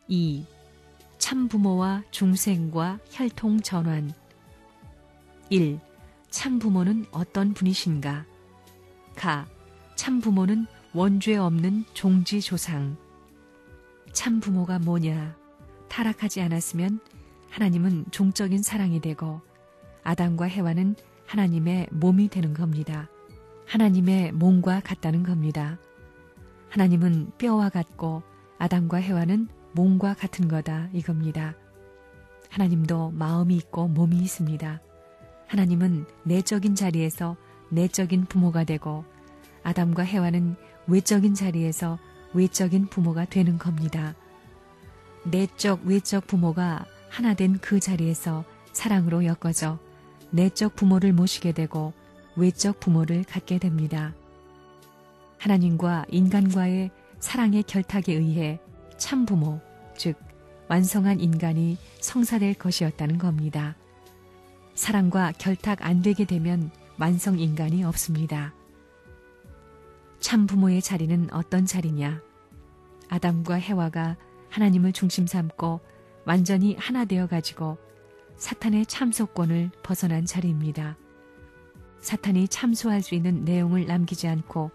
2. 참부모와 중생과 혈통 전환. 1. 참부모는 어떤 분이신가? 가. 참부모는 원죄 없는 종지조상. 참부모가 뭐냐? 타락하지 않았으면 하나님은 종적인 사랑이 되고 아담과 해와는 하나님의 몸이 되는 겁니다. 하나님의 몸과 같다는 겁니다. 하나님은 뼈와 같고 아담과 해와는 몸과 같은 거다 이겁니다. 하나님도 마음이 있고 몸이 있습니다. 하나님은 내적인 자리에서 내적인 부모가 되고 아담과 해와는 외적인 자리에서 외적인 부모가 되는 겁니다. 내적 외적 부모가 하나 된 그 자리에서 사랑으로 엮어져 내적 부모를 모시게 되고 외적 부모를 갖게 됩니다. 하나님과 인간과의 사랑의 결탁에 의해 참부모, 즉 완성한 인간이 성사될 것이었다는 겁니다. 사랑과 결탁 안 되게 되면 완성 인간이 없습니다. 참부모의 자리는 어떤 자리냐? 아담과 해와가 하나님을 중심 삼고 완전히 하나 되어 가지고 사탄의 참소권을 벗어난 자리입니다. 사탄이 참소할 수 있는 내용을 남기지 않고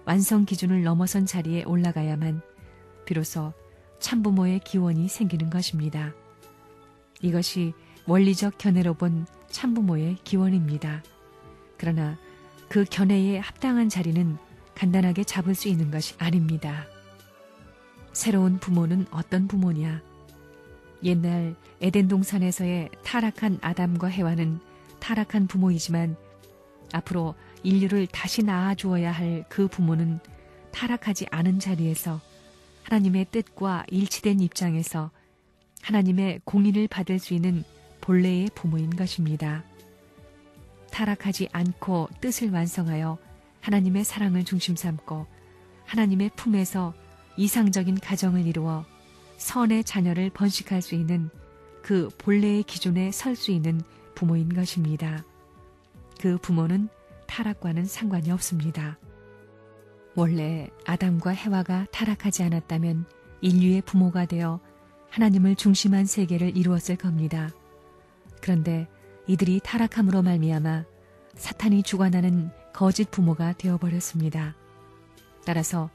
완성 기준을 넘어선 자리에 올라가야만 비로소 참부모의 기원이 생기는 것입니다. 이것이 원리적 견해로 본 참부모의 기원입니다. 그러나 그 견해에 합당한 자리는 간단하게 잡을 수 있는 것이 아닙니다. 새로운 부모는 어떤 부모냐? 옛날 에덴 동산에서의 타락한 아담과 해와는 타락한 부모이지만 앞으로 인류를 다시 낳아주어야 할 그 부모는 타락하지 않은 자리에서 하나님의 뜻과 일치된 입장에서 하나님의 공의를 받을 수 있는 본래의 부모인 것입니다. 타락하지 않고 뜻을 완성하여 하나님의 사랑을 중심 삼고 하나님의 품에서 이상적인 가정을 이루어 선의 자녀를 번식할 수 있는 그 본래의 기준에 설 수 있는 부모인 것입니다. 그 부모는 타락과는 상관이 없습니다. 원래 아담과 해와가 타락하지 않았다면 인류의 부모가 되어 하나님을 중심한 세계를 이루었을 겁니다. 그런데 이들이 타락함으로 말미암아 사탄이 주관하는 거짓 부모가 되어버렸습니다. 따라서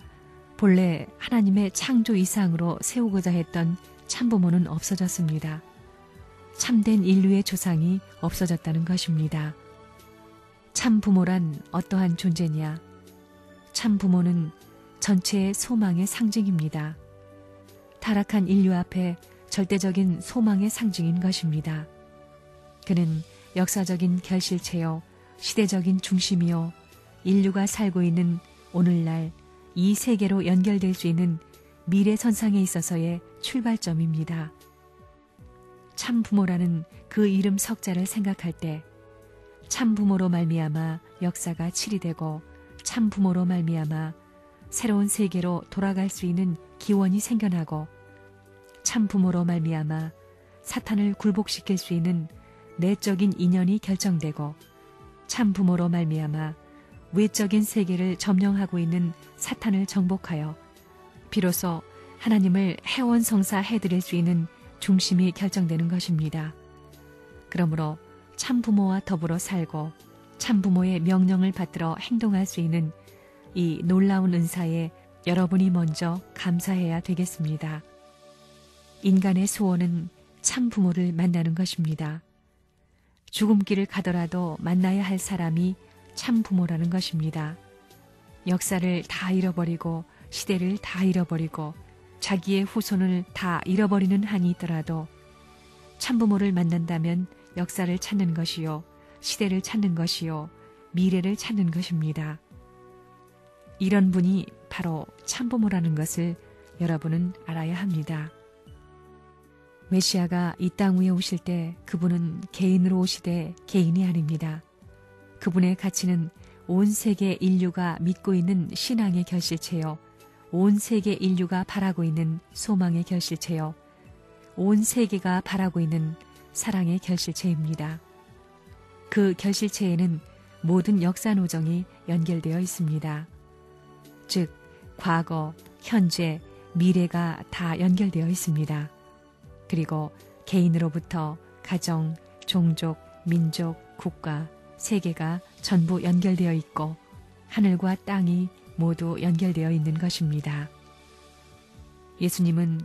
본래 하나님의 창조 이상으로 세우고자 했던 참부모는 없어졌습니다. 참된 인류의 조상이 없어졌다는 것입니다. 참부모란 어떠한 존재냐? 참부모는 전체의 소망의 상징입니다. 타락한 인류 앞에 절대적인 소망의 상징인 것입니다. 그는 역사적인 결실체요, 시대적인 중심이요, 인류가 살고 있는 오늘날 이 세계로 연결될 수 있는 미래선상에 있어서의 출발점입니다. 참부모라는 그 이름 석자를 생각할 때 참부모로 말미암아 역사가 치리되고 참부모로 말미암아 새로운 세계로 돌아갈 수 있는 기원이 생겨나고 참부모로 말미암아 사탄을 굴복시킬 수 있는 내적인 인연이 결정되고 참부모로 말미암아 외적인 세계를 점령하고 있는 사탄을 정복하여 비로소 하나님을 해원성사해드릴 수 있는 중심이 결정되는 것입니다. 그러므로 참부모와 더불어 살고 참부모의 명령을 받들어 행동할 수 있는 이 놀라운 은사에 여러분이 먼저 감사해야 되겠습니다. 인간의 소원은 참부모를 만나는 것입니다. 죽음길을 가더라도 만나야 할 사람이 참부모라는 것입니다. 역사를 다 잃어버리고 시대를 다 잃어버리고 자기의 후손을 다 잃어버리는 한이 있더라도 참부모를 만난다면 역사를 찾는 것이요, 시대를 찾는 것이요, 미래를 찾는 것입니다. 이런 분이 바로 참부모라는 것을 여러분은 알아야 합니다. 메시아가 이 땅 위에 오실 때 그분은 개인으로 오시되 개인이 아닙니다. 그분의 가치는 온 세계 인류가 믿고 있는 신앙의 결실체요, 온 세계 인류가 바라고 있는 소망의 결실체요, 온 세계가 바라고 있는 사랑의 결실체입니다. 그 결실체에는 모든 역사 노정이 연결되어 있습니다. 즉, 과거, 현재, 미래가 다 연결되어 있습니다. 그리고 개인으로부터 가정, 종족, 민족, 국가, 세계가 전부 연결되어 있고 하늘과 땅이 모두 연결되어 있는 것입니다. 예수님은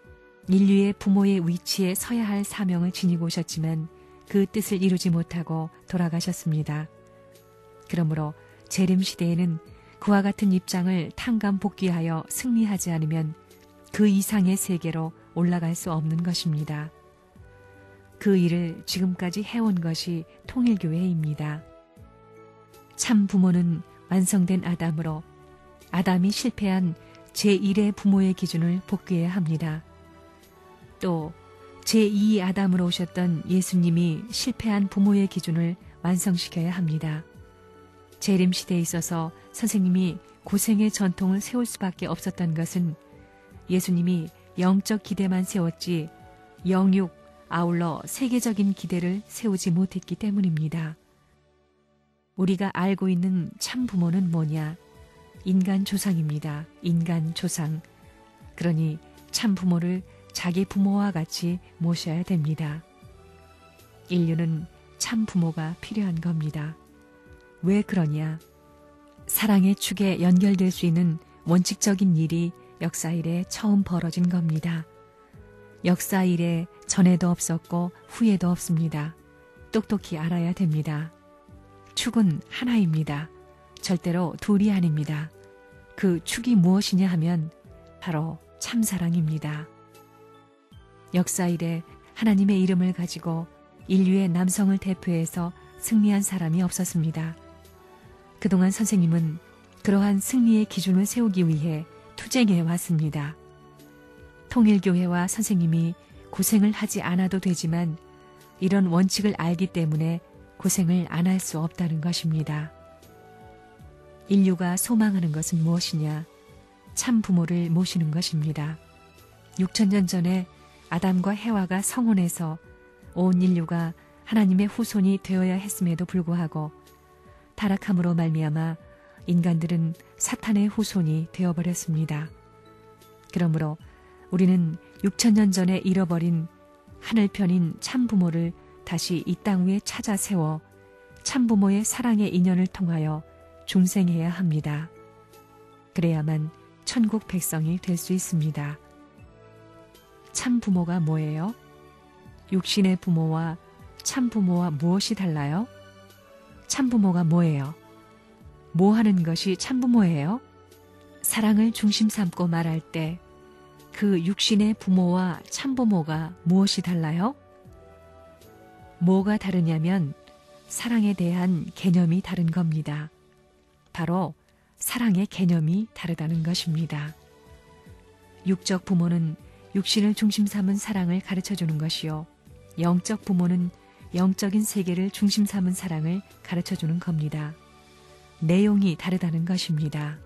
인류의 부모의 위치에 서야 할 사명을 지니고 오셨지만 그 뜻을 이루지 못하고 돌아가셨습니다. 그러므로 재림시대에는 그와 같은 입장을 탕감복귀하여 승리하지 않으면 그 이상의 세계로 올라갈 수 없는 것입니다. 그 일을 지금까지 해온 것이 통일교회입니다. 참 부모는 완성된 아담으로 아담이 실패한 제1의 부모의 기준을 복귀해야 합니다. 또 제2 아담으로 오셨던 예수님이 실패한 부모의 기준을 완성시켜야 합니다. 재림시대에 있어서 선생님이 고생의 전통을 세울 수밖에 없었던 것은 예수님이 영적 기대만 세웠지 영육, 아울러 세계적인 기대를 세우지 못했기 때문입니다. 우리가 알고 있는 참 부모는 뭐냐? 인간 조상입니다. 인간 조상. 그러니 참 부모를 자기 부모와 같이 모셔야 됩니다. 인류는 참 부모가 필요한 겁니다. 왜 그러냐? 사랑의 축에 연결될 수 있는 원칙적인 일이 역사 이래 처음 벌어진 겁니다. 역사 이래 전에도 없었고 후에도 없습니다. 똑똑히 알아야 됩니다. 축은 하나입니다. 절대로 둘이 아닙니다. 그 축이 무엇이냐 하면 바로 참사랑입니다. 역사 이래 하나님의 이름을 가지고 인류의 남성을 대표해서 승리한 사람이 없었습니다. 그동안 선생님은 그러한 승리의 기준을 세우기 위해 투쟁해 왔습니다. 통일교회와 선생님이 고생을 하지 않아도 되지만 이런 원칙을 알기 때문에 고생을 안 할 수 없다는 것입니다. 인류가 소망하는 것은 무엇이냐? 참 부모를 모시는 것입니다. 6천년 전에 아담과 해와가 성혼해서 온 인류가 하나님의 후손이 되어야 했음에도 불구하고 타락함으로 말미암아 인간들은 사탄의 후손이 되어버렸습니다. 그러므로 우리는 6천년 전에 잃어버린 하늘편인 참부모를 다시 이 땅 위에 찾아 세워 참부모의 사랑의 인연을 통하여 중생해야 합니다. 그래야만 천국 백성이 될 수 있습니다. 참부모가 뭐예요? 육신의 부모와 참부모와 무엇이 달라요? 참부모가 뭐예요? 뭐 하는 것이 참부모예요? 사랑을 중심 삼고 말할 때 그 육신의 부모와 참부모가 무엇이 달라요? 뭐가 다르냐면 사랑에 대한 개념이 다른 겁니다. 바로 사랑의 개념이 다르다는 것입니다. 육적 부모는 육신을 중심 삼은 사랑을 가르쳐주는 것이요. 영적 부모는 영적인 세계를 중심 삼은 사랑을 가르쳐주는 겁니다. 내용이 다르다는 것입니다.